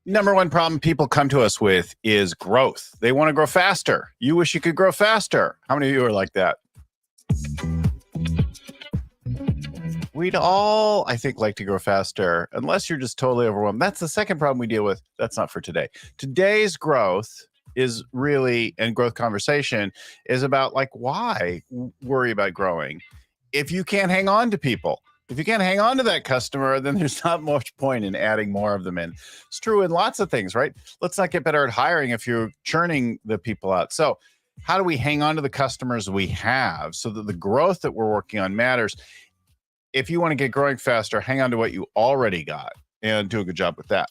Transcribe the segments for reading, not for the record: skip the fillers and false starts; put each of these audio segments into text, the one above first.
Number one problem people come to us with is growth. They want to grow faster. You wish you could grow faster. How many of you are like that? We'd all, I think, like to grow faster, unless you're just totally overwhelmed. That's the second problem we deal with. That's not for today. Today's growth is really, and growth conversation is about like, why worry about growing if you can't hang on to people? If you can't hang on to that customer, then there's not much point in adding more of them in. It's true in lots of things, right? Let's not get better at hiring if you're churning the people out. So how do we hang on to the customers we have so that the growth that we're working on matters? If you want to get growing faster, hang on to what you already got and do a good job with that.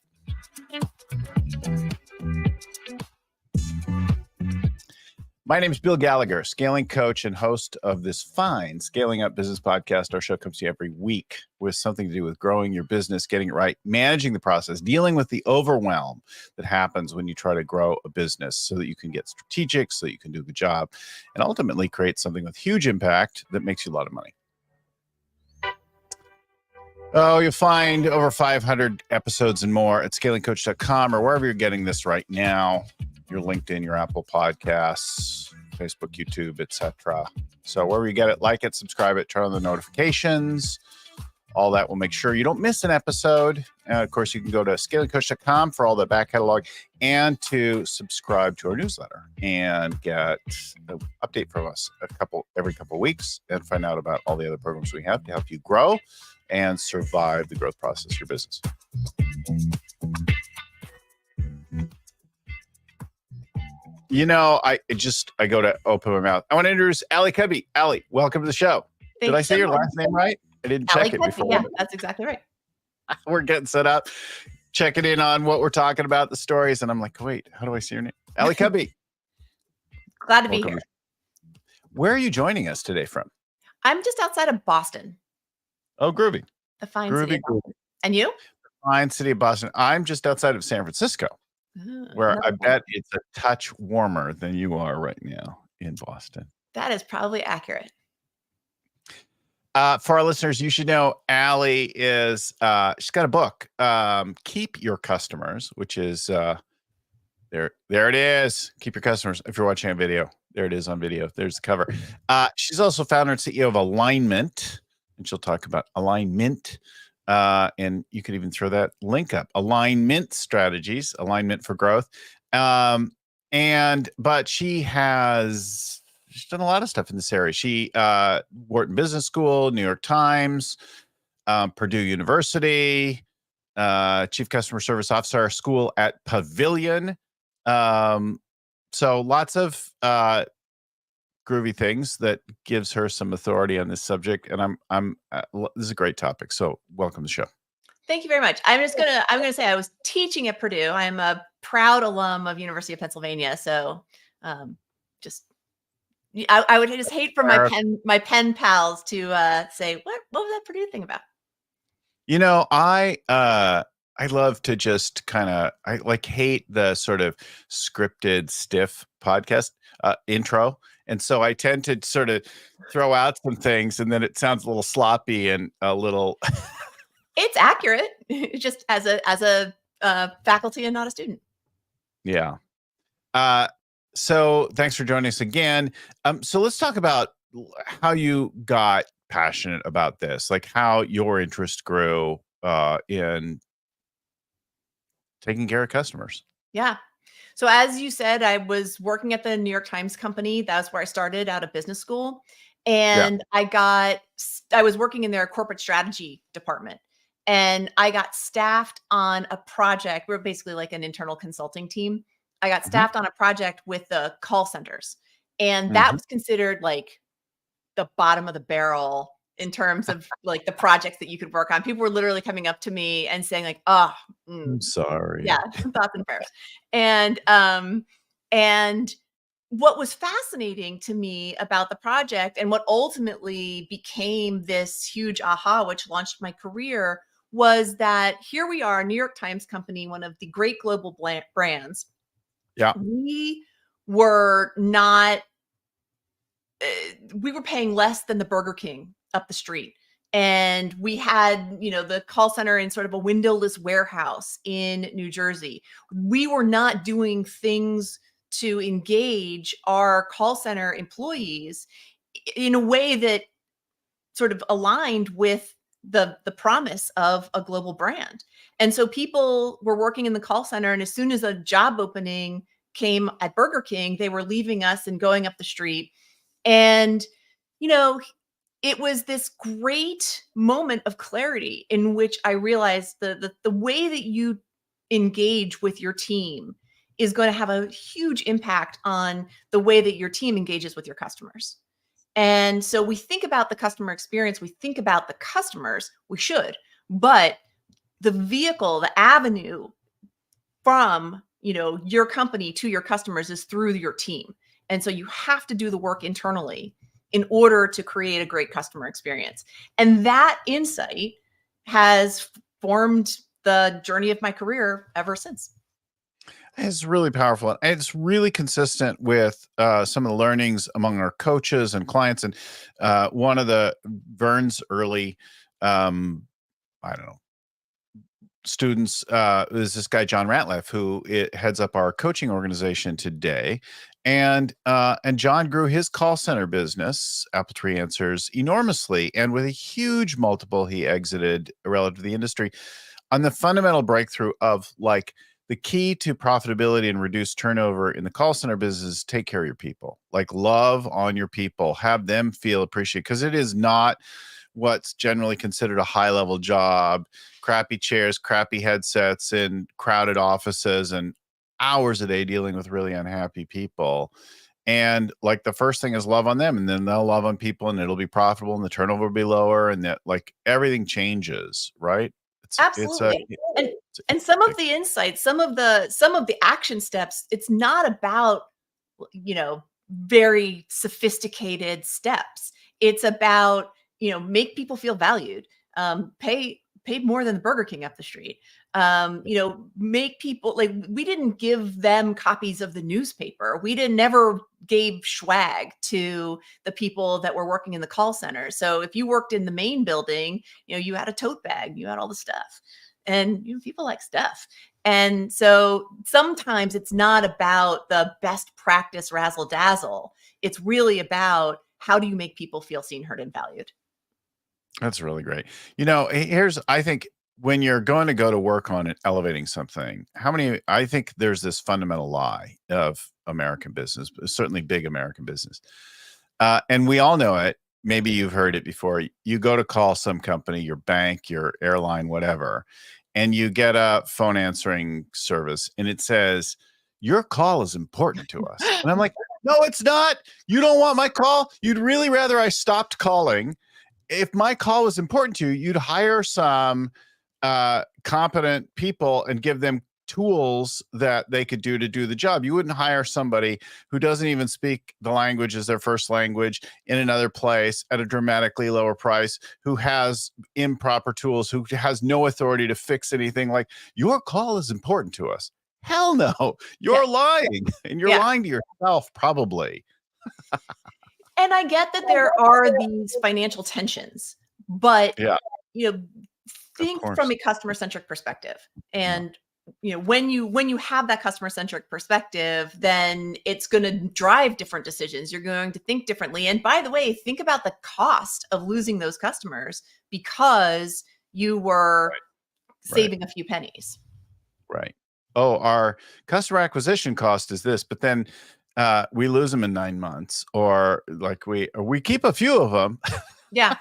My name is Bill Gallagher, scaling coach and host of this fine Scaling Up Business podcast. Our show comes to you every week with something to do with growing your business, getting it right, managing the process, dealing with the overwhelm that happens when you try to grow a business so that you can get strategic, so that you can do a good job, and ultimately create something with huge impact that makes you a lot of money. Oh, you'll find over 500 episodes and more at scalingcoach.com or wherever you're getting this right now. Your LinkedIn, your Apple Podcasts, Facebook, YouTube, etc. So wherever you get it, like it, subscribe it, turn on the notifications. All that will make sure you don't miss an episode. And of course, you can go to scalingcoach.com for all the back catalog and to subscribe to our newsletter and get an update from us every couple of weeks and find out about all the other programs we have to help you grow and survive the growth process of your business. You know, I go to open my mouth. I want to introduce Ali Cudby. Ali, welcome to the show. Did I say your last name right? I didn't check it before. Yeah, that's exactly right. We're getting set up, checking in on what we're talking about, the stories, and I'm like, wait, how do I see your name? Ali Cudby. Glad to be here. Where are you joining us today from? I'm just outside of Boston. Oh, groovy. The fine city of Boston. And you? The fine city of Boston. I'm just outside of San Francisco, where I bet it's a touch warmer than you are right now in Boston. That is probably accurate. For our listeners, you should know Ali is, she's got a book, Keep Your Customers, which is, there it is. Keep Your Customers. If you're watching a video, there it is on video. There's the cover. She's also founder and CEO of Alignmint, and she'll talk about Alignmint. And you could even throw that link up. Alignmint strategies, alignment for growth. But she's done a lot of stuff in this area. She Wharton Business School, New York Times, Purdue University, Chief Customer Service Officer, school at Pavilion. So lots of groovy things that gives her some authority on this subject. And this is a great topic. So welcome to the show. Thank you very much. I'm gonna say I was teaching at Purdue. I'm a proud alum of University of Pennsylvania. So I would just hate for my pen pals to say, what was that Purdue thing about? You know, I love to just hate the sort of scripted, stiff podcast intro. And so I tend to sort of throw out some things and then it sounds a little sloppy and a little. It's accurate. Just as a faculty and not a student. Yeah. So thanks for joining us again. So let's talk about how you got passionate about this, like how your interest grew in taking care of customers. Yeah. So as you said, I was working at the New York Times company. That's where I started out of business school. And I was working in their corporate strategy department. And I got staffed on a project. We're basically like an internal consulting team. I got staffed on a project with the call centers. And that was considered like the bottom of the barrel in terms of like the projects that you could work on. People were literally coming up to me and saying like, I'm sorry. Yeah, thoughts and prayers. And what was fascinating to me about the project and what ultimately became this huge aha, which launched my career, was that here we are, New York Times company, one of the great global brands. Yeah. We were not, we were paying less than the Burger King up the street. And we had, the call center in sort of a windowless warehouse in New Jersey. We were not doing things to engage our call center employees in a way that sort of aligned with the promise of a global brand. And so people were working in the call center, and as soon as a job opening came at Burger King, they were leaving us and going up the street. And you know, it was this great moment of clarity in which I realized the way that you engage with your team is going to have a huge impact on the way that your team engages with your customers. And so we think about the customer experience, we think about the customers, we should, but the vehicle, the avenue from, your company to your customers is through your team. And so you have to do the work internally in order to create a great customer experience. And that insight has formed the journey of my career ever since. It's really powerful. And it's really consistent with some of the learnings among our coaches and clients. And one of the Vern's early, I don't know, students is this guy, John Ratliff, who heads up our coaching organization today. And John grew his call center business, Apple Tree Answers, enormously. And with a huge multiple, he exited relative to the industry on the fundamental breakthrough of like, the key to profitability and reduced turnover in the call center business is take care of your people, like love on your people, have them feel appreciated, because it is not what's generally considered a high level job, crappy chairs, crappy headsets in crowded offices and hours a day dealing with really unhappy people. And like the first thing is love on them, and then they'll love on people and it'll be profitable and the turnover will be lower, and that like everything changes, right? Absolutely. And some of the insights, some of the action steps, it's not about, very sophisticated steps. It's about, make people feel valued, pay more than the Burger King up the street. Make people like, we didn't give them copies of the newspaper. Never gave swag to the people that were working in the call center. So if you worked in the main building, you had a tote bag, you had all the stuff, and people like stuff. And so sometimes it's not about the best practice razzle dazzle. It's really about how do you make people feel seen, heard, and valued. That's really great. I think when you're going to go to work on it, elevating something, I think there's this fundamental lie of American business, certainly big American business. And we all know it. Maybe you've heard it before. You go to call some company, your bank, your airline, whatever, and you get a phone answering service and it says, your call is important to us. And I'm like, no, it's not. You don't want my call. You'd really rather I stopped calling. If my call was important to you, you'd hire some competent people and give them tools that they could do to do the job. You wouldn't hire somebody who doesn't even speak the language as their first language in another place at a dramatically lower price, who has improper tools, who has no authority to fix anything. Like, your call is important to us. Hell no, you're lying, and you're lying to yourself probably. And I get that there are these financial tensions, but think from a customer-centric perspective. And when you have that customer-centric perspective, then it's going to drive different decisions. You're going to think differently. And by the way, think about the cost of losing those customers because you were saving a few pennies. Right. Oh, our customer acquisition cost is this, but then we lose them in 9 months, or like we keep a few of them. Yeah.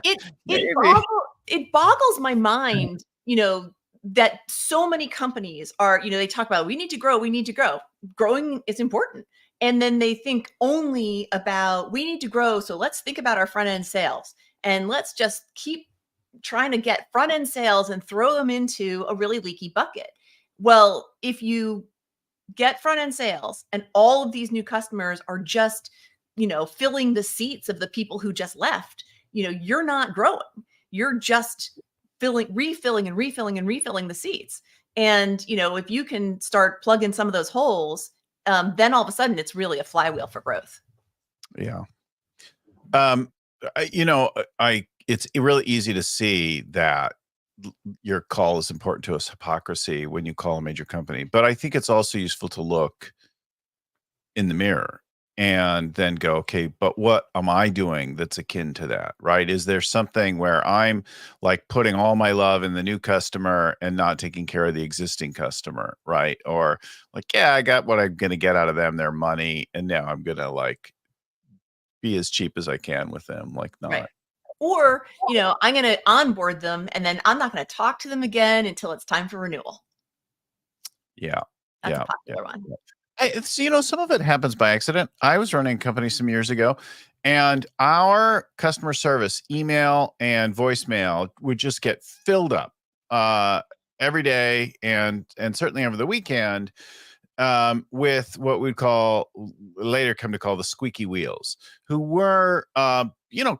It boggles my mind, that so many companies are, they talk about, we need to grow. Growing is important. And then they think only about, we need to grow. So let's think about our front end sales, and let's just keep trying to get front end sales and throw them into a really leaky bucket. Well, if you get front end sales and all of these new customers are just, filling the seats of the people who just left, you're not growing. You're just refilling the seats. And, if you can start plugging some of those holes, then all of a sudden it's really a flywheel for growth. Yeah. I it's really easy to see that your call is important to us hypocrisy when you call a major company. But I think it's also useful to look in the mirror and then go, okay, but what am I doing that's akin to that? Right? Is there something where I'm like putting all my love in the new customer and not taking care of the existing customer? Right? Or like, yeah, I got what I'm going to get out of them, their money. And now I'm going to like be as cheap as I can with them. Like, Right. not. Or, I'm going to onboard them and then I'm not going to talk to them again until it's time for renewal. Yeah. That's a Yeah. Yeah. popular one. It's, some of it happens by accident. I was running a company some years ago, and our customer service email and voicemail would just get filled up uh, every day, and certainly over the weekend, with what we'd call later come to call the squeaky wheels, who were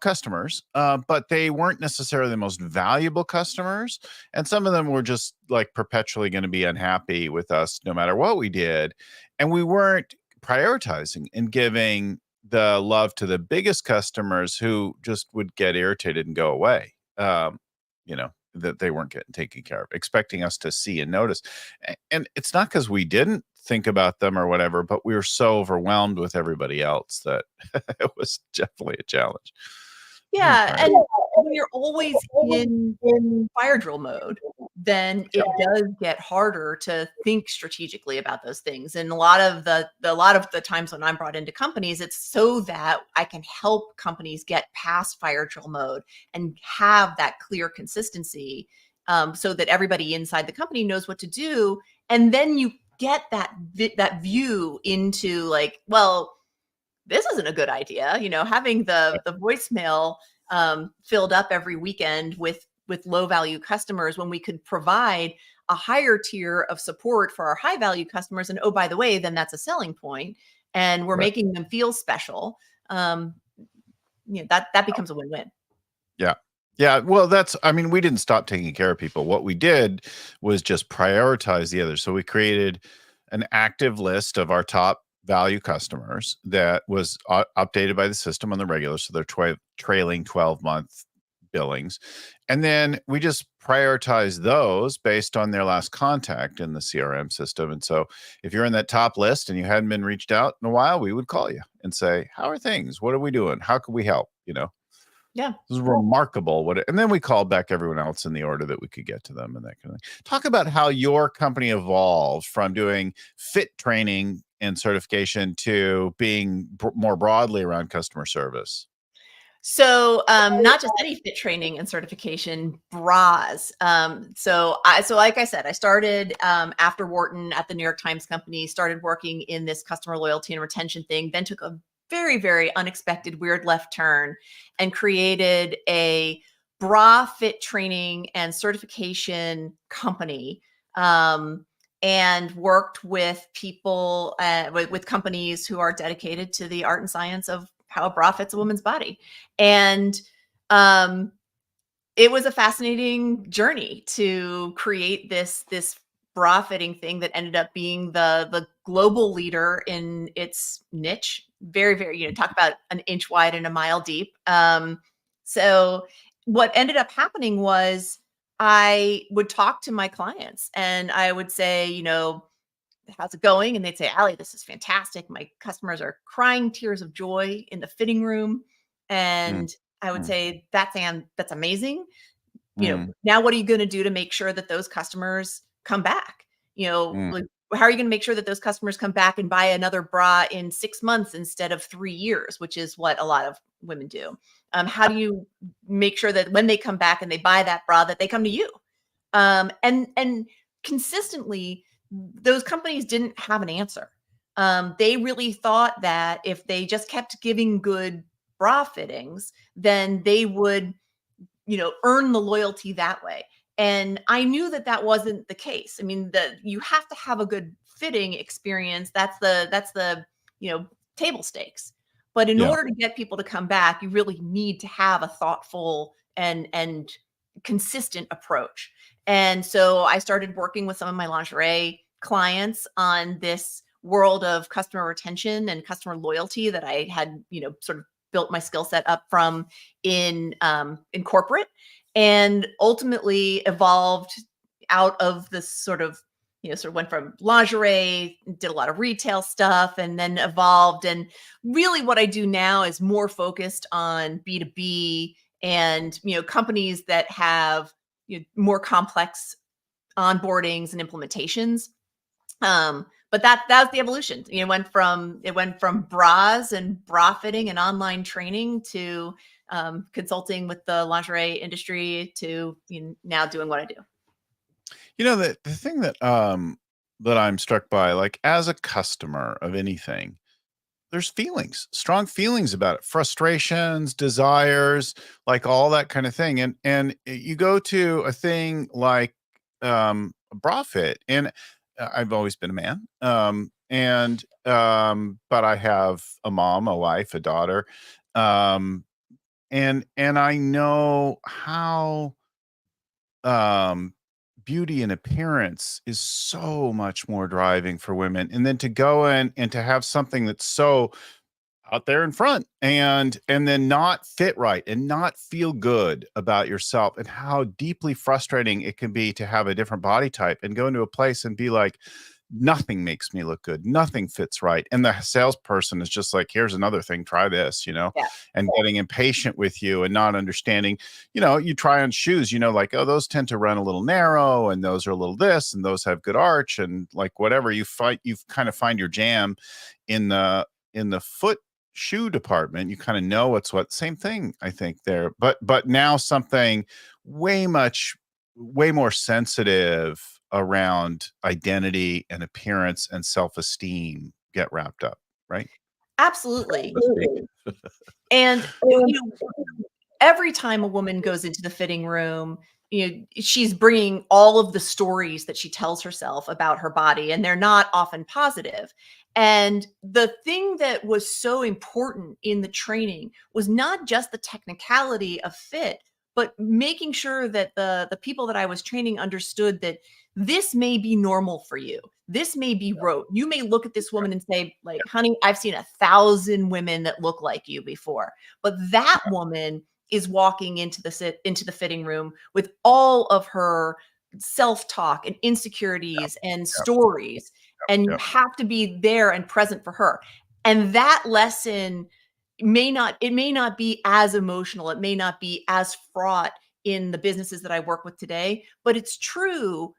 customers, but they weren't necessarily the most valuable customers, and some of them were just like perpetually going to be unhappy with us no matter what we did, and we weren't prioritizing and giving the love to the biggest customers who just would get irritated and go away. That they weren't getting taken care of, expecting us to see and notice. And it's not because we didn't think about them or whatever, but we were so overwhelmed with everybody else that it was definitely a challenge. Yeah, Right. and when you're always in fire drill mode, then it does get harder to think strategically about those things. And a lot of the times when I'm brought into companies, it's so that I can help companies get past fire drill mode and have that clear consistency, so that everybody inside the company knows what to do. And then you get that view into like, well, this isn't a good idea. Having the voicemail filled up every weekend with low value customers when we could provide a higher tier of support for our high value customers. And oh, by the way, then that's a selling point, and we're Right. making them feel special. That becomes a win-win. Yeah. Yeah. Well, we didn't stop taking care of people. What we did was just prioritize the others. So we created an active list of our top value customers that was updated by the system on the regular. So they're trailing 12-month billings. And then we just prioritize those based on their last contact in the CRM system. And so if you're in that top list and you hadn't been reached out in a while, we would call you and say, how are things? What are we doing? How can we help? Yeah. It was remarkable and then we called back everyone else in the order that we could get to them and that kind of thing. Talk about how your company evolved from doing fit training and certification to being more broadly around customer service. So, not just any fit training and certification, bras. So like I said, I started after Wharton at the New York Times Company, started working in this customer loyalty and retention thing, then took a very, very unexpected, weird left turn and created a bra fit training and certification company. And worked with people, with companies who are dedicated to the art and science of how a bra fits a woman's body. And it was a fascinating journey to create this bra fitting thing that ended up being the global leader in its niche. Very, very, talk about an inch wide and a mile deep. So what ended up happening was I would talk to my clients and I would say, how's it going? And they'd say, Ali, this is fantastic. My customers are crying tears of joy in the fitting room. Mm, And I would mm, say, that's amazing. mm, Now what are you going to do to make sure that those customers come back? mm, Like, how are you going to make sure that those customers come back and buy another bra in 6 months instead of 3 years, which is what a lot of women do? How do you make sure that when they come back and they buy that bra, that they come to you? And consistently, those companies didn't have an answer. They really thought that if they just kept giving good bra fittings, then they would, earn the loyalty that way. And I knew that that wasn't the case. I mean, you have to have a good fitting experience. That's the table stakes. But in yeah. order to get people to come back, you really need to have a thoughtful and consistent approach. And so I started working with some of my lingerie clients on this world of customer retention and customer loyalty that I had, sort of built my skill set up from in corporate, and ultimately evolved out of this sort of, sort of went from lingerie, did a lot of retail stuff, and then evolved. And really what I do now is more focused on B2B and, companies that have, more complex onboardings and implementations. But that was the evolution. It went from bras and bra fitting and online training to consulting with the lingerie industry to now doing what I do. The thing that that I'm struck by, like as a customer of anything, there's feelings, strong feelings about it, frustrations, desires, like all that kind of thing. And you go to a thing like a bra fit, and I've always been a man. But I have a mom, a wife, a daughter. Um, and I know how um beauty and appearance is so much more driving for women, and then to go in and to have something that's so out there in front and then not fit right and not feel good about yourself, and how deeply frustrating it can be to have a different body type and go into a place and be like, nothing makes me look good, nothing fits right, and the salesperson is just like, here's another thing, try this, Yeah. and getting impatient with you and not understanding. You try on shoes, like, oh, those tend to run a little narrow, and those are a little this, and those have good arch, and like whatever you kind of find your jam in the foot shoe department. You kind of know what's what. Same thing, I think, there, but now something way more sensitive around identity and appearance and self-esteem get wrapped up, right? Absolutely. Absolutely. And every time a woman goes into the fitting room, she's bringing all of the stories that she tells herself about her body, and they're not often positive. And the thing that was so important in the training was not just the technicality of fit, but making sure that the people that I was training understood that this may be normal for you. This may be rote. You may look at this woman and say, like, honey, I've seen 1,000 women that look like you before. But that woman is walking into the fitting room with all of her self-talk and insecurities and stories, and you have to be there and present for her. And that lesson may not be as emotional, it may not be as fraught in the businesses that I work with today, but it's true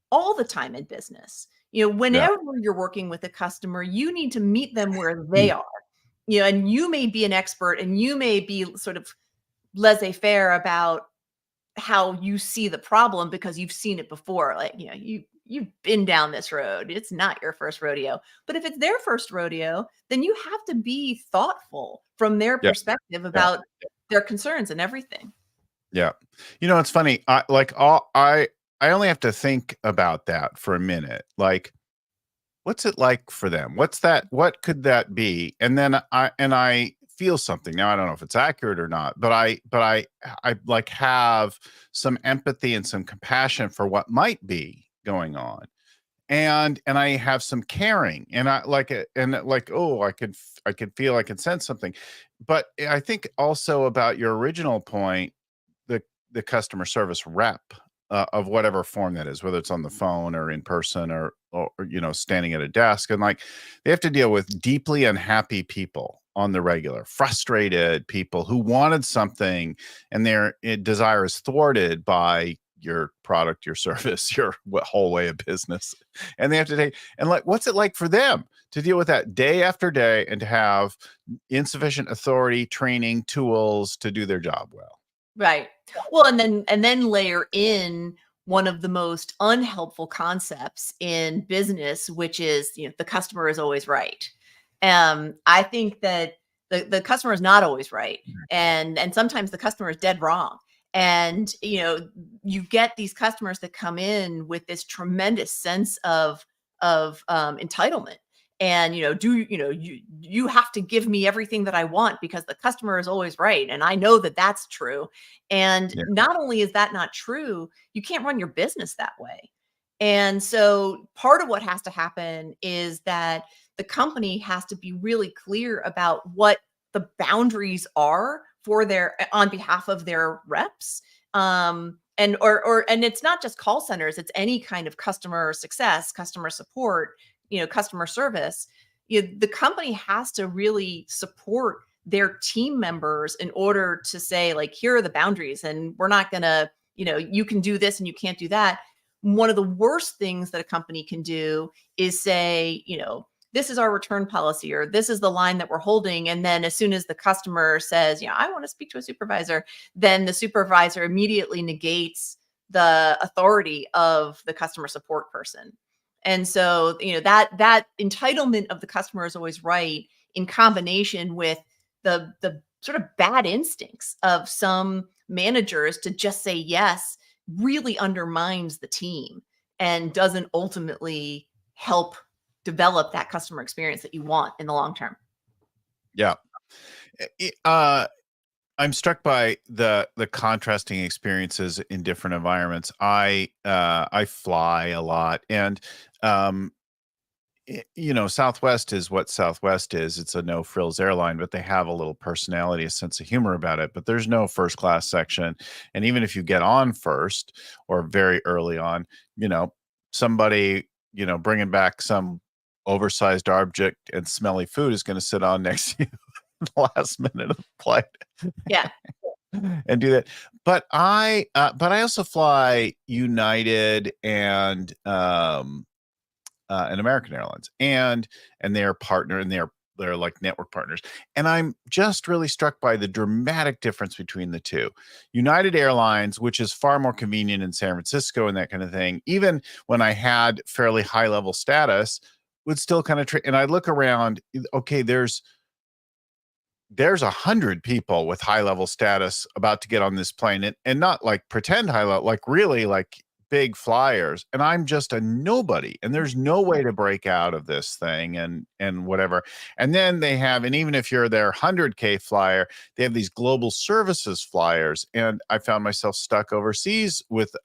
all the time in business. Whenever you're working with a customer, you need to meet them where they are. And you may be an expert, and you may be sort of laissez-faire about how you see the problem because you've seen it before. Like, you've been down this road. It's not your first rodeo. But if it's their first rodeo, then you have to be thoughtful from their perspective about their concerns and everything. Yeah. It's funny. I only have to think about that for a minute. Like, what's it like for them? What could that be? And then I feel something. Now, I don't know if it's accurate or not, but I like have some empathy and some compassion for what might be going on. And I have some caring, and I like it, and like, oh, I could feel, I could sense something. But I think also about your original point, the customer service rep, of whatever form that is, whether it's on the phone or in person or standing at a desk, and like they have to deal with deeply unhappy people on the regular, frustrated people who wanted something, and their desire is thwarted by your product, your service, your whole way of business, and they have to take, and like, what's it like for them to deal with that day after day and to have insufficient authority, training, tools to do their job well? Right. Well, and then layer in one of the most unhelpful concepts in business, which is, the customer is always right. I think that the customer is not always right, and sometimes the customer is dead wrong. And you get these customers that come in with this tremendous sense of entitlement, and you have to give me everything that I want because the customer is always right, and I know that that's true. And not only is that not true, you can't run your business that way. And so part of what has to happen is that the company has to be really clear about what the boundaries are for their on behalf of their reps. And it's not just call centers, it's any kind of customer success, customer support, customer service. The company has to really support their team members in order to say, like, here are the boundaries, and we're not gonna, you can do this and you can't do that. One of the worst things that a company can do is say, this is our return policy, or this is the line that we're holding. And then as soon as the customer says, I want to speak to a supervisor, then the supervisor immediately negates the authority of the customer support person. And so, that entitlement of the customer is always right, in combination with the sort of bad instincts of some managers to just say yes, really undermines the team and doesn't ultimately help develop that customer experience that you want in the long term. Yeah. I'm struck by the contrasting experiences in different environments. I fly a lot, and Southwest is what Southwest is. It's a no frills airline, but they have a little personality, a sense of humor about it. But there's no first class section, and even if you get on first or very early on, somebody bringing back some oversized object and smelly food is going to sit on next to you the last minute of the flight. Yeah. And do that. But I also fly United and American Airlines, and they're partner, and they're like network partners. And I'm just really struck by the dramatic difference between the two. United Airlines, which is far more convenient in San Francisco and that kind of thing, even when I had fairly high level status, would still kind of and I look around, okay, there's 100 people with high level status about to get on this plane, and not like pretend high level, like really like big flyers, and I'm just a nobody, and there's no way to break out of this thing, and whatever. And then they have, and even if you're their 100K flyer, they have these global services flyers. And I found myself stuck overseas with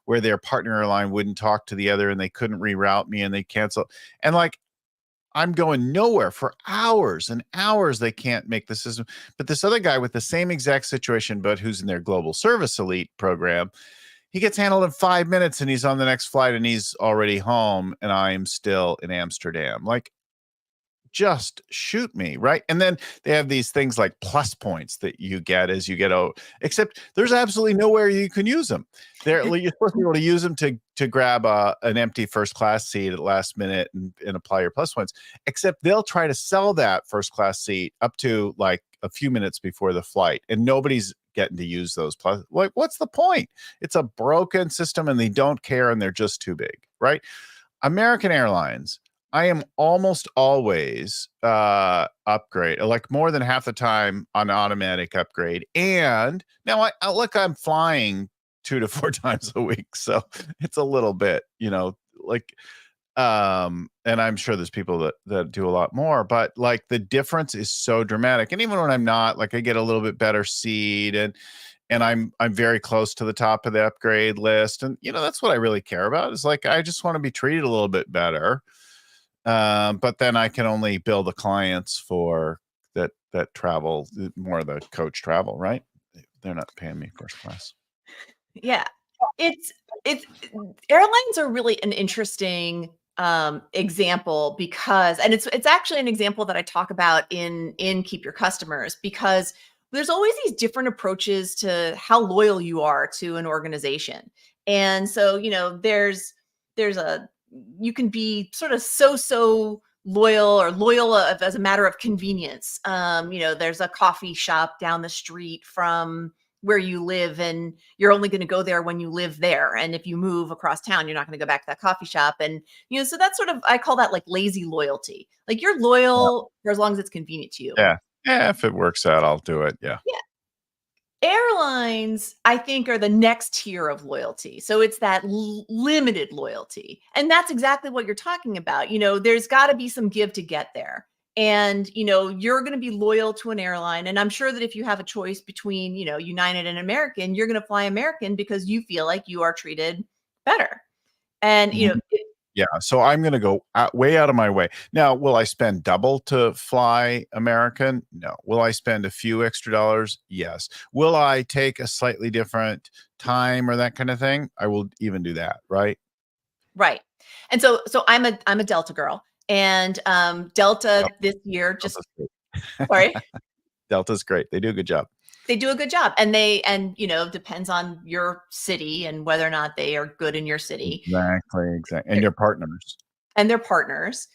where their partner airline wouldn't talk to the other, and they couldn't reroute me, and they cancel. And like, I'm going nowhere for hours and hours. They can't make the system. But this other guy with the same exact situation, but who's in their global service elite program, he gets handled in 5 minutes, and he's on the next flight, and he's already home, and I'm still in Amsterdam. Like, just shoot me, right? And then they have these things like plus points that you get as you get out, except there's absolutely nowhere you can use them. You're supposed to be able to use them to grab an empty first class seat at the last minute and apply your plus points, except they'll try to sell that first class seat up to like a few minutes before the flight, and nobody's getting to use those plus. Like, what's the point? It's a broken system, and they don't care, and they're just too big, right? American Airlines, I am almost always upgrade, like more than half the time on automatic upgrade. And now I'm flying 2 to 4 times a week, so it's a little bit, and I'm sure there's people that do a lot more, but like the difference is so dramatic. And even when I'm not, like, I get a little bit better seat, and I'm very close to the top of the upgrade list. And that's what I really care about, is like, I just want to be treated a little bit better. But then I can only bill the clients for that travel, more of the coach travel, right? They're not paying me first class. Yeah. It's airlines are really an interesting example, because, and it's actually an example that I talk about in Keep Your Customers, because there's always these different approaches to how loyal you are to an organization. And so, there's you can be sort of so loyal, or loyal as a matter of convenience. There's a coffee shop down the street from where you live, and you're only going to go there when you live there. And if you move across town, you're not going to go back to that coffee shop. And, so that's sort of, I call that like lazy loyalty. Like, you're loyal for as long as it's convenient to you. Yeah. Yeah. If it works out, I'll do it. Yeah. Yeah. Airlines, I think, are the next tier of loyalty. So it's that limited loyalty. And that's exactly what you're talking about. There's got to be some give to get there. And, you're going to be loyal to an airline. And I'm sure that if you have a choice between, United and American, you're going to fly American because you feel like you are treated better. And, Yeah, so I'm going to go way out of my way. Now, will I spend double to fly American? No. Will I spend a few extra dollars? Yes. Will I take a slightly different time or that kind of thing? I will even do that, right? Right. And so I'm a Delta girl, and Delta Del- this year just Delta's great. sorry. Delta's great. They do a good job. They do a good job, and depends on your city and whether or not they are good in your city. Exactly. And your partners. And their partners.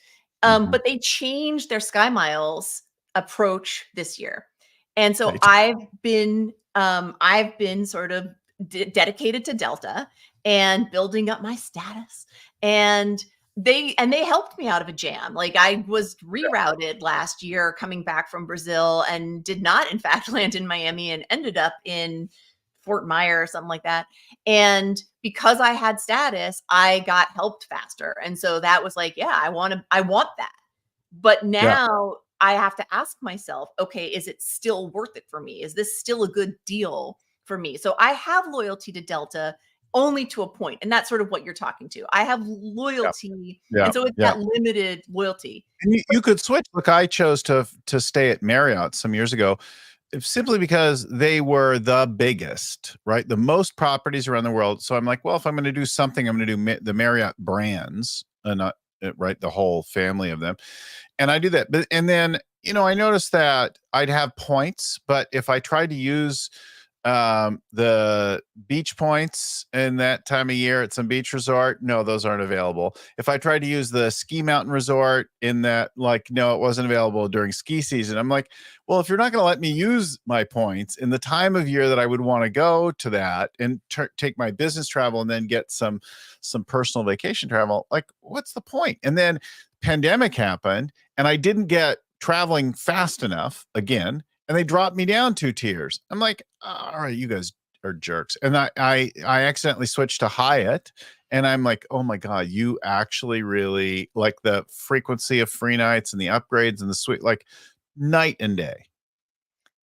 Mhm. But they changed their Sky Miles approach this year. And so Right. I've been sort of dedicated to Delta and building up my status. And they helped me out of a jam. Like, I was rerouted last year coming back from Brazil and did not in fact land in Miami and ended up in Fort Myer or something like that. And because I had status, I got helped faster. And so that was like, yeah, I want that. But Yeah. now I have to ask myself, okay, is it still worth it for me? Is this still a good deal for me? So I have loyalty to Delta only to a point, and that's sort of what you're talking to. I have Yeah. loyalty, Yeah. and so it's Yeah. that limited loyalty. And you could switch. Look, I chose to stay at Marriott some years ago, simply because they were the biggest, right? The most properties around the world. So I'm like, well, if I'm going to do something, I'm going to do the Marriott brands, and not right, the whole family of them. And I do that. But and then, I noticed that I'd have points, but if I tried to use the beach points in that time of year at some beach resort, no, those aren't available. If I tried to use the ski mountain resort in that, like, no, it wasn't available during ski season. I'm like, well, if you're not going to let me use my points in the time of year that I would want to go to that and take my business travel and then get some personal vacation travel, like, what's the point? And then pandemic happened and I didn't get traveling fast enough again, and they dropped me down 2 tiers. I'm like, all right, you guys are jerks. And I accidentally switched to Hyatt, and I'm like, oh my God, you actually really like the frequency of free nights and the upgrades and the suite, like night and day.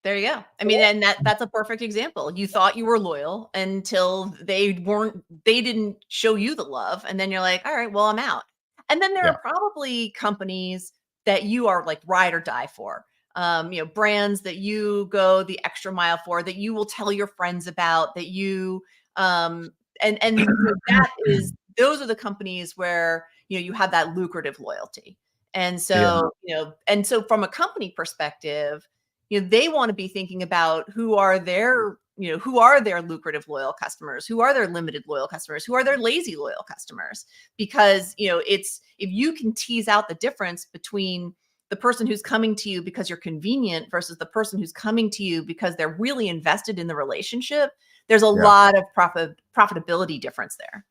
There you go. I mean, and that's a perfect example. You thought you were loyal until they didn't show you the love. And then you're like, all right, well, I'm out. And then there Yeah. are probably companies that you are like ride or die for. Brands that you go the extra mile for, that you will tell your friends about, that you that is those are the companies where you have that lucrative loyalty. And Yeah. so from a company perspective, they want to be thinking about who are their lucrative loyal customers, who are their limited loyal customers, who are their lazy loyal customers. Because it's if you can tease out the difference between the person who's coming to you because you're convenient versus the person who's coming to you because they're really invested in the relationship, there's a Yeah. lot of profitability difference there.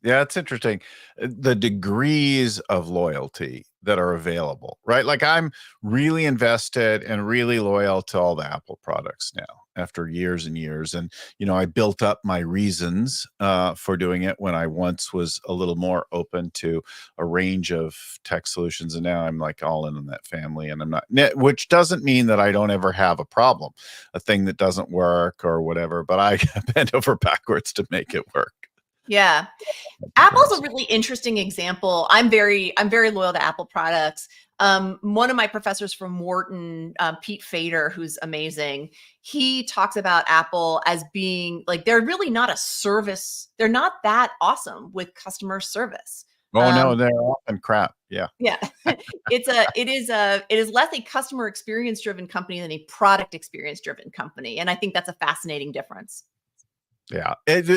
Yeah, it's interesting. The degrees of loyalty that are available, right? Like, I'm really invested and really loyal to all the Apple products now after years and years. And, I built up my reasons for doing it when I once was a little more open to a range of tech solutions. And now I'm like all in on that family. And I'm not, which doesn't mean that I don't ever have a problem, a thing that doesn't work or whatever, but I bend over backwards to make it work. Yeah. Apple's a really interesting example. I'm very loyal to Apple products. One of my professors from Wharton, Pete Fader, who's amazing, he talks about Apple as being like, they're really not a service. They're not that awesome with customer service. Oh no, they're often crap. Yeah. Yeah. It is less a customer experience driven company than a product experience driven company. And I think that's a fascinating difference. Yeah.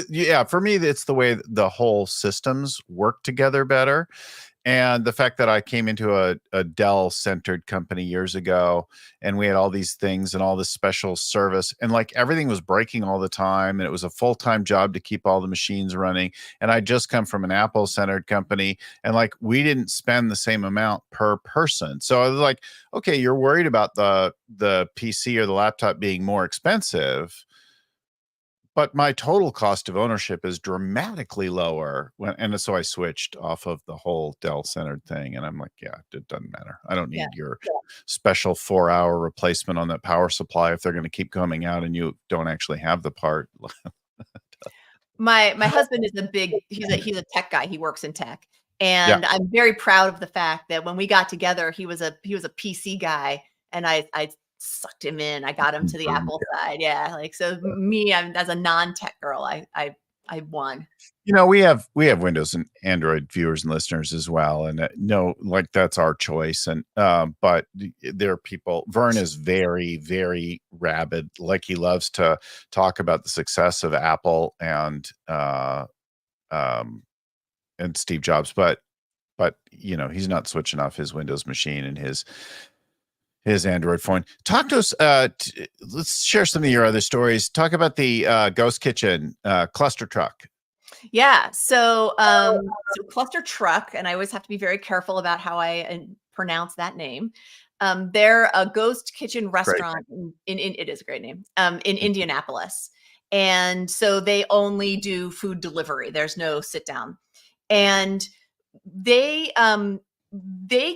Yeah. For me, it's the way the whole systems work together better. And the fact that I came into a Dell centered company years ago, and we had all these things and all this special service, and like everything was breaking all the time. And it was a full-time job to keep all the machines running. And I just come from an Apple centered company, and like we didn't spend the same amount per person. So I was like, okay, you're worried about the PC or the laptop being more expensive, but my total cost of ownership is dramatically lower and so I switched off of the whole Dell centered thing. And I'm like, yeah, it doesn't matter. I don't Yeah. need your special 4-hour replacement on that power supply if they're going to keep coming out and you don't actually have the part. My husband is he's a tech guy. He works in tech. Yeah. And I'm very proud of the fact that when we got together, he was a PC guy, and I sucked him in. I got him to the Apple side. Yeah, like, so me, I'm as a non-tech girl, I won. We have Windows and Android viewers and listeners as well, and no, like, that's our choice. And but there are people. Vern is very, very rabid. Like, he loves to talk about the success of Apple um, and Steve Jobs, but he's not switching off his Windows machine and his Android phone. Talk to us. Let's share some of your other stories. Talk about the ghost kitchen cluster truck. Yeah. So cluster truck, and I always have to be very careful about how I pronounce that name. They're a ghost kitchen Great. restaurant in it is a great name, in Indianapolis. And so they only do food delivery. There's no sit down. And they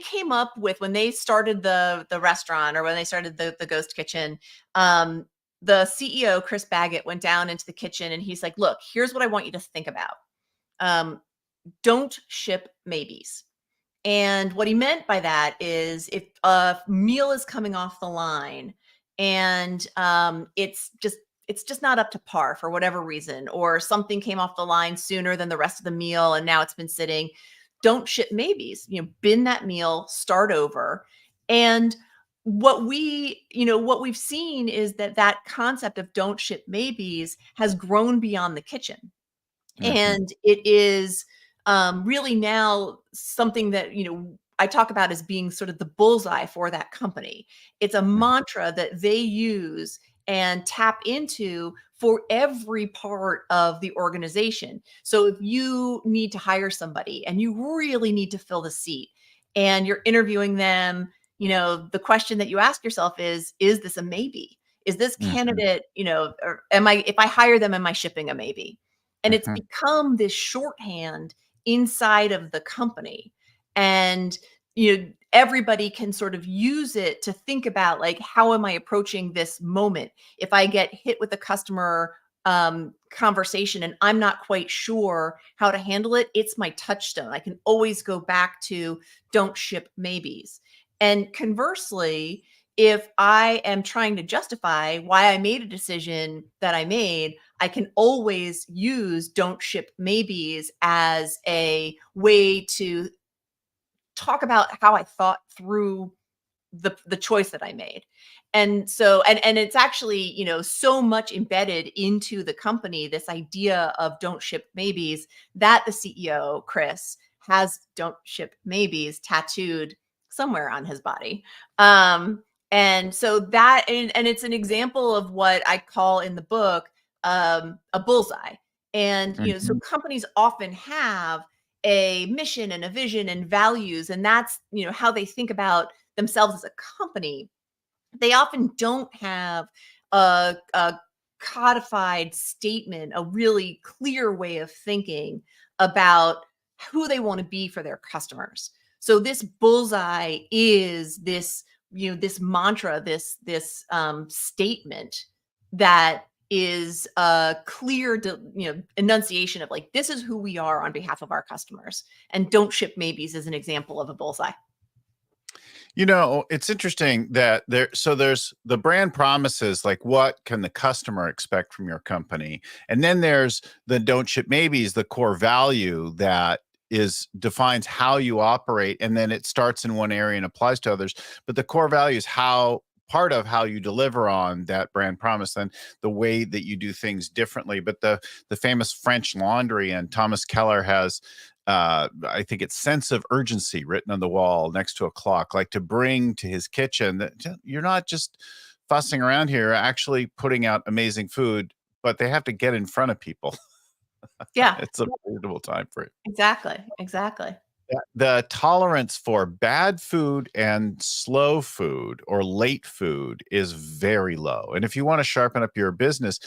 came up with, when they started the restaurant, or when they started the ghost kitchen, the CEO, Chris Baggett, went down into the kitchen and he's like, look, here's what I want you to think about. Don't ship maybes. And what he meant by that is, if a meal is coming off the line and it's just not up to par for whatever reason, or something came off the line sooner than the rest of the meal and now it's been sitting, don't ship maybes. Bin that meal, start over. And what we've seen is that concept of don't ship maybes has grown beyond the kitchen. And it is really now something that I talk about as being sort of the bullseye for that company. It's a mantra that they use and tap into for every part of the organization. So if you need to hire somebody and you really need to fill the seat and you're interviewing them, the question that you ask yourself is this a maybe? Is this candidate, or if I hire them, am I shipping a maybe? And it's become this shorthand inside of the company. And everybody can sort of use it to think about, like, how am I approaching this moment? If I get hit with a customer conversation and I'm not quite sure how to handle it, it's my touchstone. I can always go back to don't ship maybes. And conversely, if I am trying to justify why I made a decision that I made, I can always use don't ship maybes as a way to talk about how I thought through the choice that I made. And so, and it's actually, so much embedded into the company, this idea of don't ship maybes, that the CEO, Chris, has don't ship maybes tattooed somewhere on his body. And so and it's an example of what I call in the book a bullseye. And so companies often have a mission and a vision and values, and that's how they think about themselves as a company. They often don't have a codified statement, a really clear way of thinking about who they want to be for their customers. So this bullseye is this mantra, this statement that is a clear enunciation of, like, this is who we are on behalf of our customers. And don't ship maybes is an example of a bullseye. It's interesting that there's the brand promises, like, what can the customer expect from your company? And then there's the don't ship maybes, the core value that defines how you operate. And then it starts in one area and applies to others. But the core value is part of how you deliver on that brand promise, and the way that you do things differently. But the famous French Laundry, and Thomas Keller has I think it's sense of urgency written on the wall next to a clock, like, to bring to his kitchen that you're not just fussing around here, actually putting out amazing food, but they have to get in front of people. Yeah, It's a reasonable time frame. exactly. The tolerance for bad food and slow food or late food is very low. And if you want to sharpen up your business,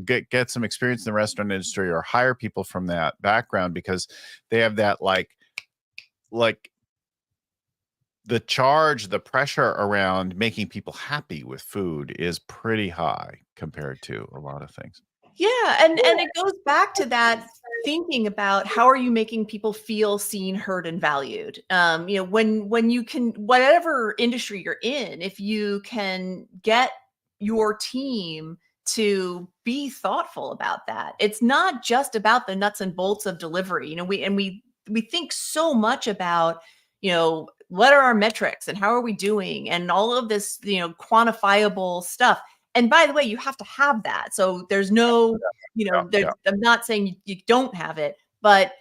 get some experience in the restaurant industry, or hire people from that background, because they have that, like the pressure around making people happy with food is pretty high compared to a lot of things. Yeah, and it goes back to that thinking about how are you making people feel seen, heard, and valued. When you can, whatever industry you're in, if you can get your team to be thoughtful about that, it's not just about the nuts and bolts of delivery. We think so much about, what are our metrics and how are we doing and all of this, quantifiable stuff. And by the way, you have to have that. So there's no, Yeah. I'm not saying you don't have it, but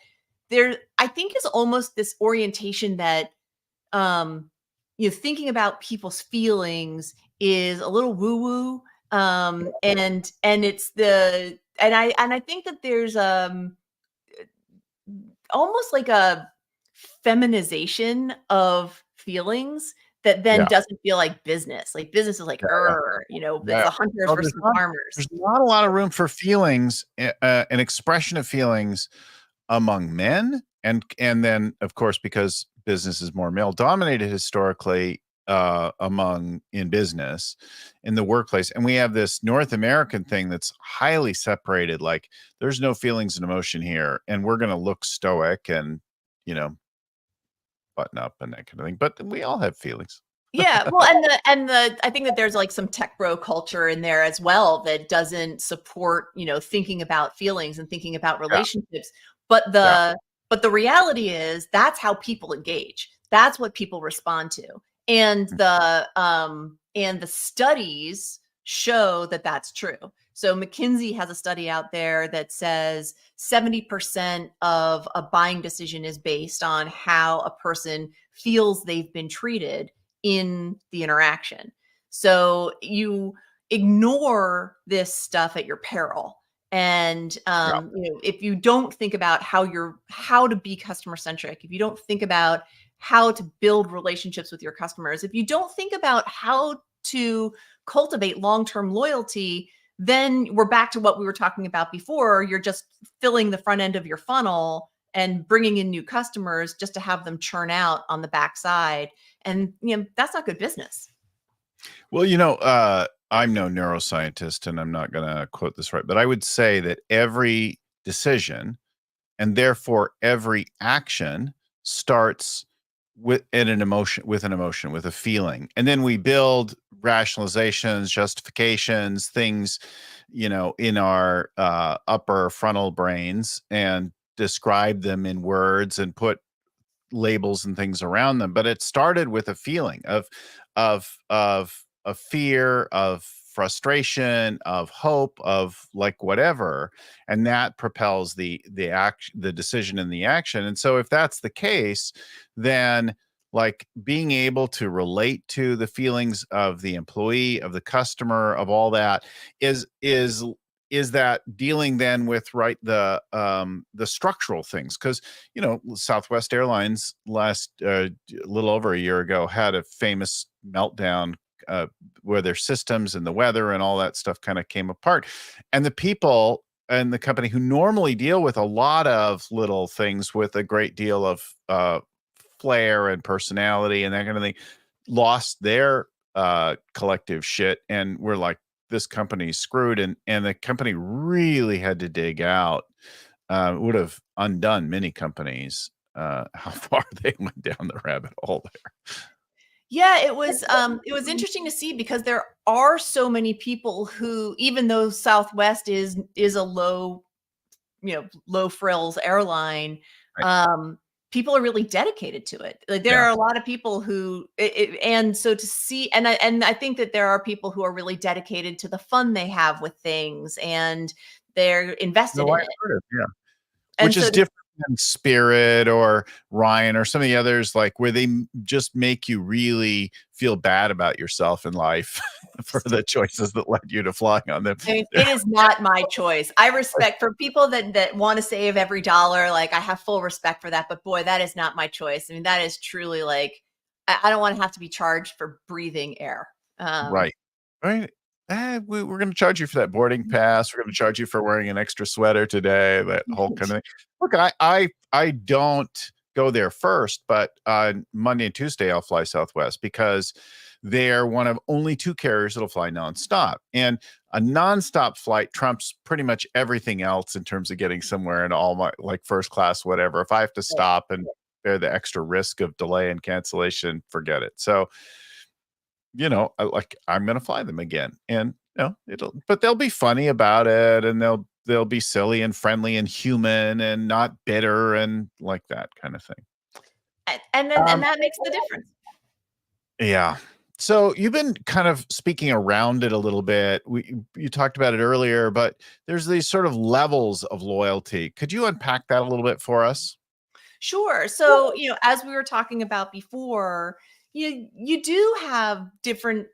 I think is almost this orientation that, thinking about people's feelings is a little woo woo. And it's and I think that there's, almost like a feminization of feelings that then Yeah. doesn't feel like business. Like business is like, Yeah. it's Yeah. the hunters Well, versus the farmers. there's not a lot of room for feelings, an expression of feelings among men, and then of course because business is more male dominated historically, among in business in the workplace, and we have this North American thing that's highly separated, like there's no feelings and emotion here, and we're going to look stoic and you know button up and that kind of thing, but we all have feelings. Yeah, well, and the I think that there's like some tech bro culture in there as well that doesn't support, thinking about feelings and thinking about Yeah. relationships. But Yeah. the reality is that's how people engage. That's what people respond to. And the studies show that that's true. So McKinsey has a study out there that says 70% of a buying decision is based on how a person feels they've been treated in the interaction. So you ignore this stuff at your peril. And Yeah. if you don't think about how to be customer centric, if you don't think about how to build relationships with your customers, if you don't think about how to cultivate long-term loyalty, then we're back to what we were talking about before. You're just filling the front end of your funnel and bringing in new customers just to have them churn out on the backside. And that's not good business. Well, I'm no neuroscientist and I'm not going to quote this right, but I would say that every decision and therefore every action starts with an emotion, with a feeling. And then we build rationalizations, justifications, things, in our upper frontal brains and describe them in words and put labels and things around them, but it started with a feeling of fear, of frustration, of hope, of like whatever, and that propels the decision and the action. And so if that's the case, then like being able to relate to the feelings of the employee, of the customer, of all that is that dealing then with the structural things, because Southwest Airlines last a little over a year ago had a famous meltdown, where their systems and the weather and all that stuff kind of came apart, and the people and the company who normally deal with a lot of little things with a great deal of flair and personality and that kind of thing lost their collective shit, and we're like, this company's screwed, and the company really had to dig out. Would have undone many companies, how far they went down the rabbit hole there. Yeah, it was interesting to see because there are so many people who, even though Southwest is a low frills airline, Right. people are really dedicated to it. Like there Yeah. are a lot of people and so to see, and I think that there are people who are really dedicated to the fun they have with things and they're invested No, in I've it. heard of, yeah. And Which so is different than Spirit or Ryan or some of the others, like where they just make you really feel bad about yourself in life for the choices that led you to flying on them. I mean, it is not my choice. I respect for people that want to save every dollar. Like I have full respect for that, but boy, that is not my choice. I mean, that is truly like I don't want to have to be charged for breathing air. Right. Right. We're going to charge you for that boarding pass. We're going to charge you for wearing an extra sweater today. That whole kind of thing. Look, I don't go there first, but on Monday and Tuesday I'll fly Southwest because they're one of only two carriers that'll fly nonstop. And a nonstop flight trumps pretty much everything else in terms of getting somewhere in all my like first class, whatever. If I have to stop and bear the extra risk of delay and cancellation, forget it. So, I'm going to fly them again, and but they'll be funny about it, and they'll be silly and friendly and human and not bitter and like that kind of thing. And that makes the difference. Yeah. So you've been kind of speaking around it a little bit. You talked about it earlier, but there's these sort of levels of loyalty. Could you unpack that a little bit for us? Sure. So, as we were talking about before, you do have different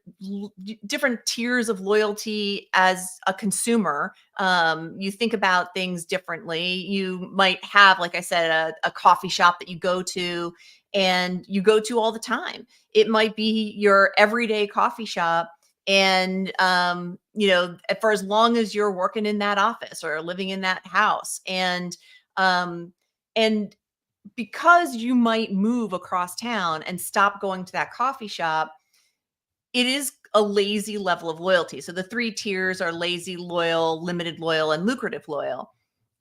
tiers of loyalty as a consumer. You think about things differently. You might have, like I said, a coffee shop that you go to and you go to all the time. It might be your everyday coffee shop. And, for as long as you're working in that office or living in that house, and because you might move across town and stop going to that coffee shop, it is a lazy level of loyalty. So the 3 tiers are lazy loyal, limited loyal, and lucrative loyal.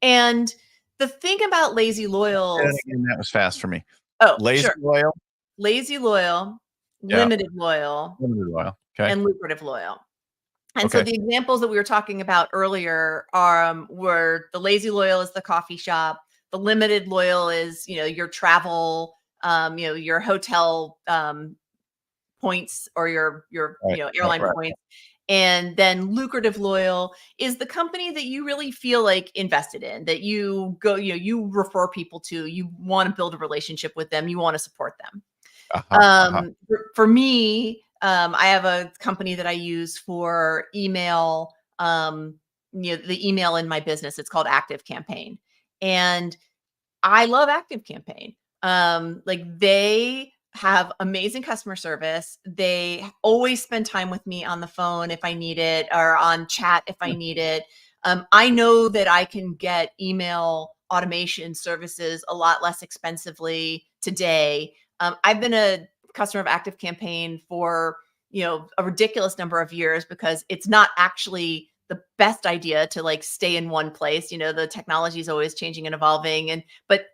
And the thing about lazy loyals, That was fast for me. oh, Lazy sure. loyal, Lazy loyal, Yeah. limited loyal, limited loyal. Okay. and lucrative loyal. And so Okay. the examples that we were talking about earlier were the lazy loyal is the coffee shop. The limited loyal is, your travel, your hotel points or your Right, airline right. points. And then lucrative loyal is the company that you really feel like invested in, that you go, you refer people to, you want to build a relationship with them, you want to support them. For me, I have a company that I use for email, the email in my business. It's called Active Campaign. And I love Active Campaign. Like they have amazing customer service. They always spend time with me on the phone if I need it, or on chat if I need it. I know that I can get email automation services a lot less expensively today. I've been a customer of Active Campaign for a ridiculous number of years because it's not actually the best idea to like stay in one place. The technology is always changing and evolving, but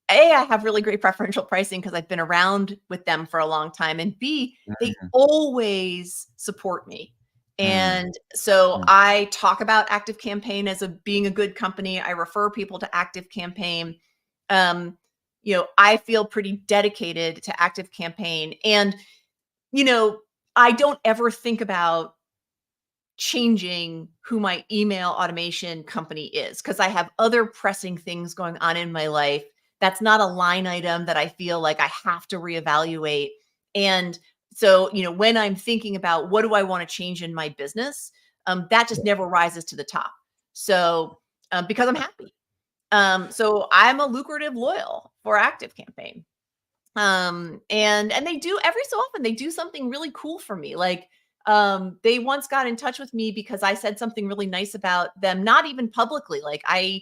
I have really great preferential pricing because I've been around with them for a long time, and B, they always support me. And so I talk about Active Campaign as being a good company. I refer people to Active Campaign. I feel pretty dedicated to Active Campaign, and I don't ever think about changing who my email automation company is because I have other pressing things going on in my life. That's not a line item that I feel like I have to reevaluate. And so, when I'm thinking about what do I want to change in my business, that just never rises to the top. So, because I'm happy. So I'm a lucrative loyal for Active Campaign. And they do every so often, they do something really cool for me. Like, they once got in touch with me because I said something really nice about them, not even publicly. Like I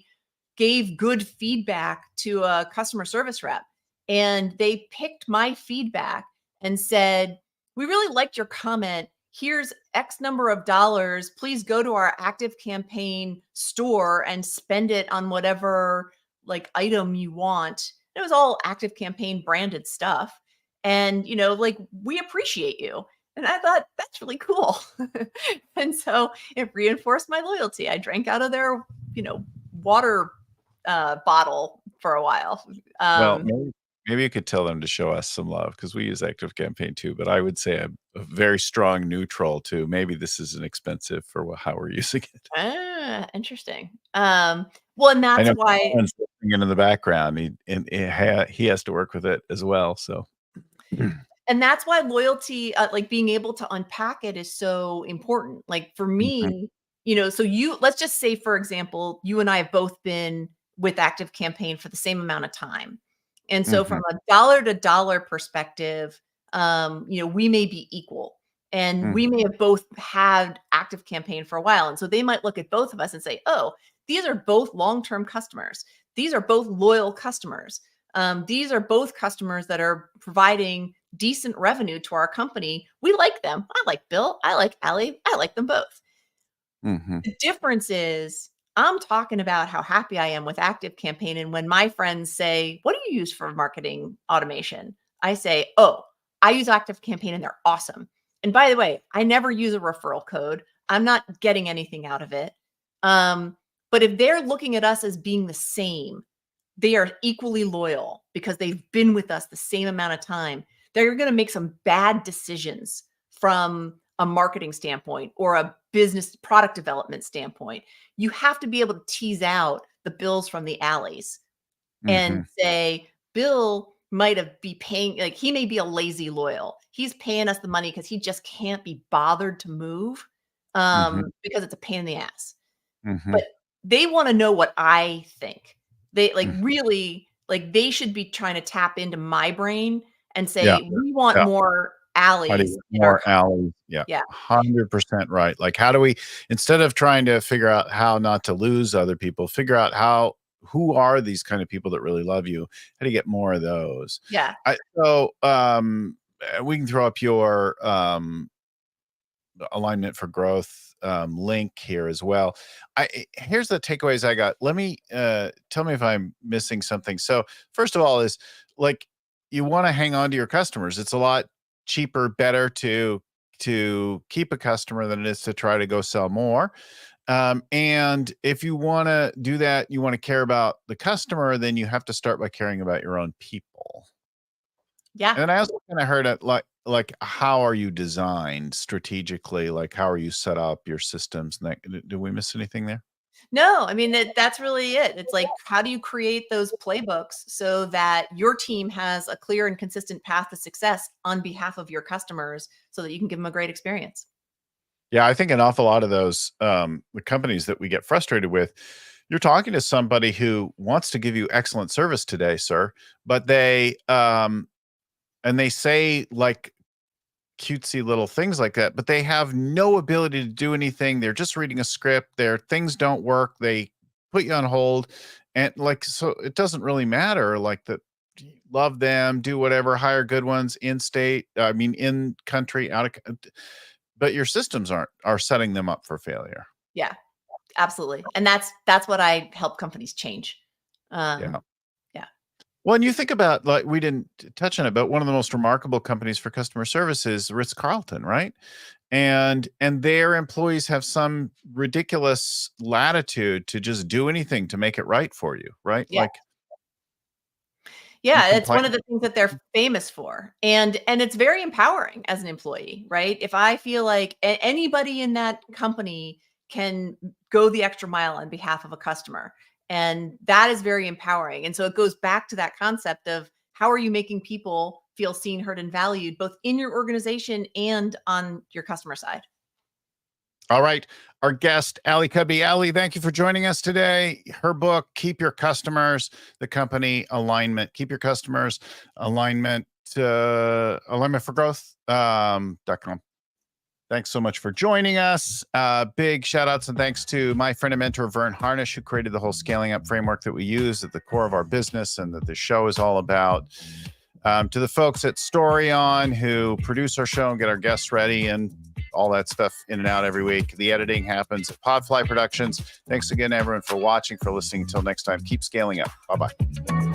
gave good feedback to a customer service rep, and they picked my feedback and said, "We really liked your comment. Here's X number of dollars. Please go to our Active Campaign store and spend it on whatever like item you want." It was all Active Campaign branded stuff. And, like, we appreciate you. And I thought that's really cool. And so it reinforced my loyalty. I drank out of their, water bottle for a while. Well, maybe you could tell them to show us some love because we use Active Campaign too. But I would say I'm a very strong neutral too. Maybe this isn't expensive for how we're using it. Interesting. Well, and I that's know why. Colin's listening in the background. He has to work with it as well. So, And that's why loyalty, like being able to unpack it is so important. Like for Mhm. me, so let's just say, for example, you and I have both been with Active Campaign for the same amount of time. And so Mhm. from a dollar to dollar perspective, we may be equal, and we Mhm. may have both had Active Campaign for a while. And so they might look at both of us and say, "Oh, these are both long-term customers. These are both loyal customers. These are both customers that are providing decent revenue to our company. We like them. I like Bill. I like Ali. I like them both. Mm-hmm. The difference is I'm talking about how happy I am with ActiveCampaign. And when my friends say, what do you use for marketing automation? I say, oh, I use ActiveCampaign and they're awesome. And by the way, I never use a referral code. I'm not getting anything out of it. But if they're looking at us as being the same, they are equally loyal because they've been with us the same amount of time. They're going to make some bad decisions from a marketing standpoint or a business product development standpoint. You have to be able to tease out the Bills from the Allies and say, Bill might be paying, like he may be a lazy loyal. He's paying us the money because he just can't be bothered to move because it's a pain in the ass. But they want to know what I think. They really they should be trying to tap into my brain and say, we want more alleys. More alleys. Yeah. Yeah. 100% right. Like, how do we, instead of trying to figure out how not to lose other people, figure out who are these kind of people that really love you? How do you get more of those? Yeah. So we can throw up your Alignment for Growth link here as well. Here's the takeaways I got. Let me tell me if I'm missing something. So first of all is like, you want to hang on to your customers. It's a lot cheaper, better to keep a customer than it is to try to go sell more. And if you want to do that, you want to care about the customer, then you have to start by caring about your own people. Yeah. And I also kind of heard it like how are you designed strategically? Like how are you set up your systems? Did we miss anything there? No, I mean, that's really it. It's like, how do you create those playbooks so that your team has a clear and consistent path to success on behalf of your customers so that you can give them a great experience? Yeah, I think an awful lot of those the companies that we get frustrated with, you're talking to somebody who wants to give you excellent service today, sir, but they say like cutesy little things like that, but they have no ability to do anything. They're just reading a script. Their things don't work. They put you on hold. And like, so it doesn't really matter. Like that, love them, do whatever, hire good ones in state. I mean, in country, out of, but your systems are setting them up for failure. Yeah, absolutely. And that's what I help companies change. Yeah. Well, and you think about, like, we didn't touch on it, but one of the most remarkable companies for customer service is Ritz-Carlton, right? And their employees have some ridiculous latitude to just do anything to make it right for you, right? Yeah. Like, yeah, it's one of the things that they're famous for. And it's very empowering as an employee, right? If I feel like anybody in that company can go the extra mile on behalf of a customer, and that is very empowering. And so it goes back to that concept of how are you making people feel seen, heard, and valued, both in your organization and on your customer side. All right. Our guest, Ali Cudby. Ali, thank you for joining us today. Her book, Keep Your Customers, the company Alignmint. Keep Your Customers, Alignment, alignmentforgrowth.com. Thanks so much for joining us. Big shout outs and thanks to my friend and mentor, Vern Harnish, who created the whole scaling up framework that we use at the core of our business and that the show is all about. To the folks at StoryOn who produce our show and get our guests ready and all that stuff in and out every week. The editing happens at Podfly Productions. Thanks again, everyone, for watching, for listening. Until next time, keep scaling up. Bye-bye.